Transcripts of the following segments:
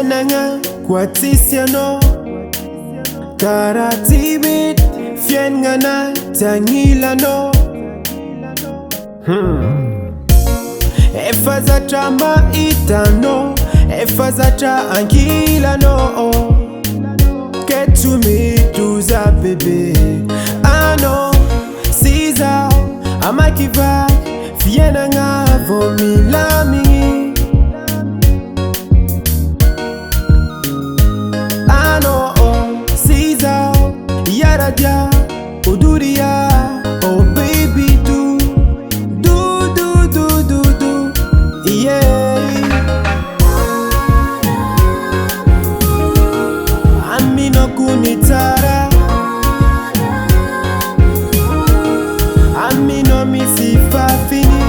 Fienanga kwa tisiano Taratibit Fiengana tangilano Efazatra maitano Efazatra ankilano Ketumiduza bebe Ano Siza Amakiva Fienanga vomilami Ano Siza Yaradia Uduria Oh baby do yeah Amino kunitara Amino misifa fini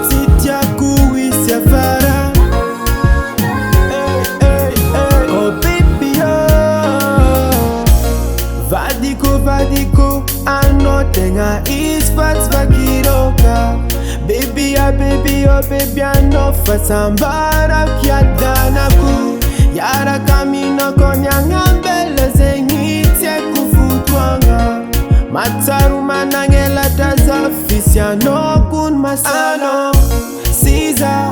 Titia kuwisya fara Oh baby oh Vadiko Anotenga is fats vakiroka Baby oh baby I know for sambara kiadanaku Yara kamino konyanga mbele zengitie kufutwanga Mataru manangela taza fisya no kun masano Siza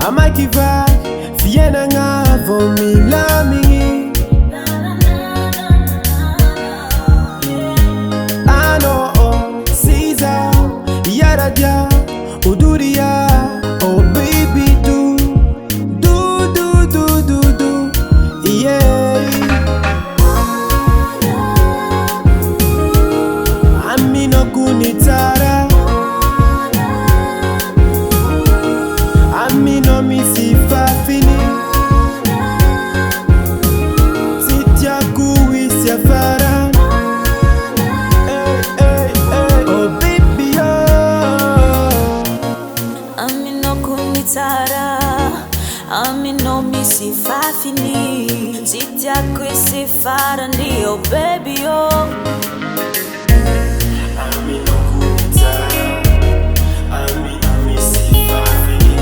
amakiva fiena nga vomila mingi Ano Siza Yaradia Uduria Oh baby do yeah Amino kunitara Amino misifa fini Titia kuwisya fara Oh baby oh Amino kunitara Amino misifa fini Titia kuwisya fara Oh baby oh Amino kunitara Amino misifa fini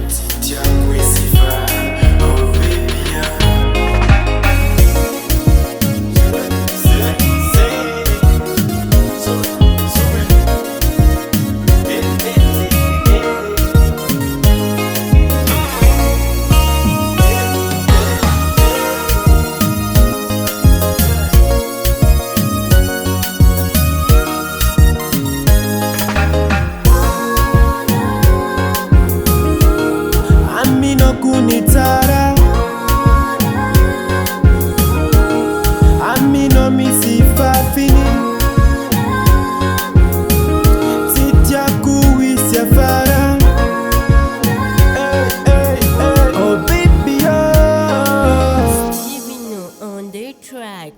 Titia kuwisya fara Oh baby Amino kunitara Amino misifa fini Titia kuwisya fara on the track.